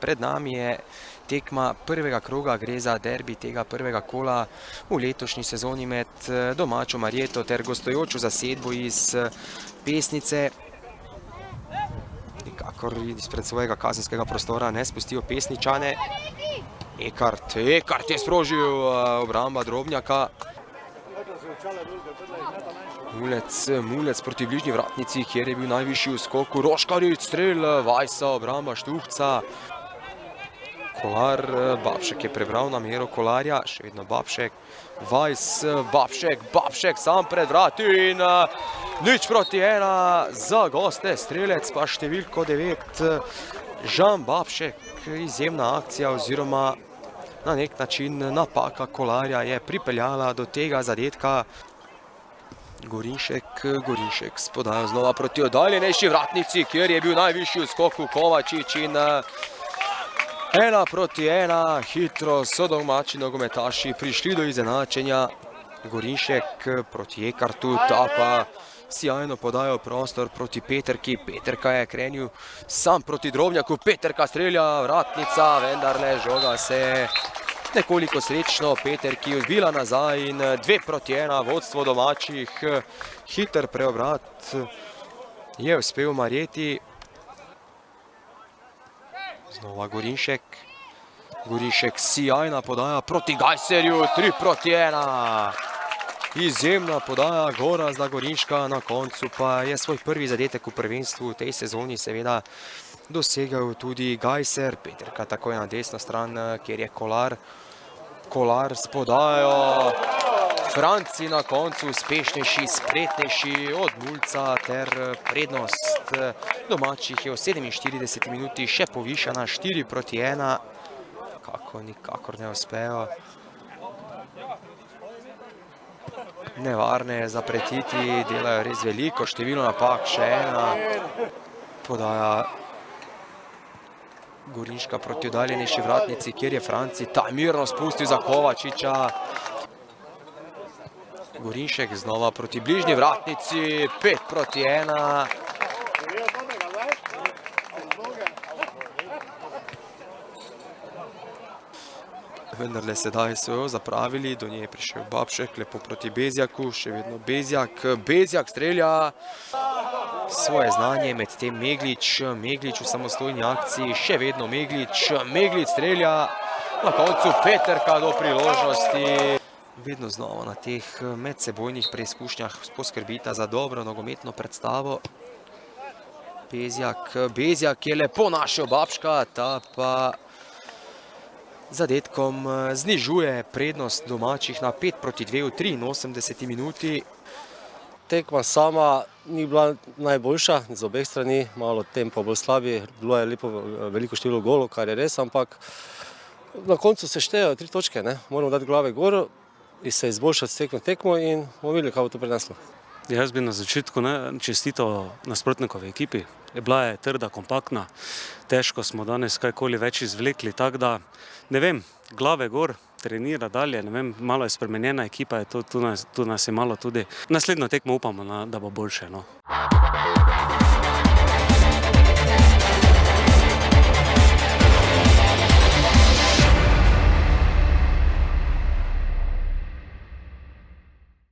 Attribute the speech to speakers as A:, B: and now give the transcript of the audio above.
A: Pred nami je tekma prvega kroga, gre za derbi tega prvega kola v letošnji sezoni med domačo Marjeto ter gostujočo zasedbo iz Pesnice. Nikakor izpred svojega kazenskega prostora ne spustijo Pesničane. Ekart je sprožil obramba Drobnjaka. Mulec proti bližnji vratnici, kjer je bil najvišji v skoku. Roškarič, strel, Vajsa, obramba Štuhca. Kolar, Babšek je prebral namero Kolarja, še vedno Babšek. Vajs, Babšek sam pred vrati in 0:1 za goste. Strelec pa številko 9, Žan Babšek. Izjemna akcija oziroma na nek način napaka Kolarja je pripeljala do tega zadetka. Gorinšek s podajo znova proti oddaljenejši vratnici, kjer je bil najvišji v skoku Kovačič in 1:1, hitro so domači nogometaši prišli do izenačenja. Gorinšek proti Ekartu, ta pa sjajno podajo prostor proti Peterki. Peterka je krenil sam proti Drobnjaku, Peterka strelja, vratnica, vendarle žoga se nekoliko srečno Peterki odbila nazaj in 2:1 vodstvo domačih. Hiter preobrat je uspel Marjeti. Znova Gorinšek sjajna podaja proti Gajserju, 3:1. Izjemna podaja Gorazda Gorinška, na koncu pa je svoj prvi zadetek v prvenstvu v tej sezoni seveda dosegel tudi Gajser. Peterka takoj na desno stran, kjer je Kolar s podajo. Franci na koncu uspešnejši, spretnejši od Mulca ter prednost domačih je v 47 minuti še povišana, 4:1. Nikakor ne uspejo. Nevarne zapretiti, delajo res veliko število napak, še ena podaja Gorinška proti oddaljenejši vratnici, kjer je Franci ta mirno spustil za Kovačiča. Gorinšek znova proti bližnji vratnici, 5:1. Vendarle sedaj so jo zapravili, do nje je prišel Babšek, lepo proti Bezjaku, še vedno Bezjak strelja. Svoje znanje med tem Meglič v samostojni akciji, še vedno Meglič strelja. Na koncu Peterka do priložnosti. Vedno znova na teh medsebojnih preizkušnjah poskrbita za dobro nogometno predstavo. Bezjak je lepo našel Babška, ta pa zadetkom znižuje prednost domačih na 5:2 v 83 minuti.
B: Tekma sama ni bila najboljša z obeh strani, malo tempo bolj slabi, bilo je lepo veliko število golov, kar je res, ampak na koncu se štejejo 3 točke, ne? Moramo dati glave gor in se izboljšati s tekmo in bomo videli, kaj bo to prineslo.
C: Jaz bi na začetku čestital nasprotnikovi ekipi. Bila je trda, kompaktna, težko smo danes kajkoli več izvlekli, tako da, ne vem, glave gor, trenira dalje, ne vem, malo je spremenjena ekipa, tu nas je malo tudi. Naslednjo tekmo upamo, da bo boljše, no.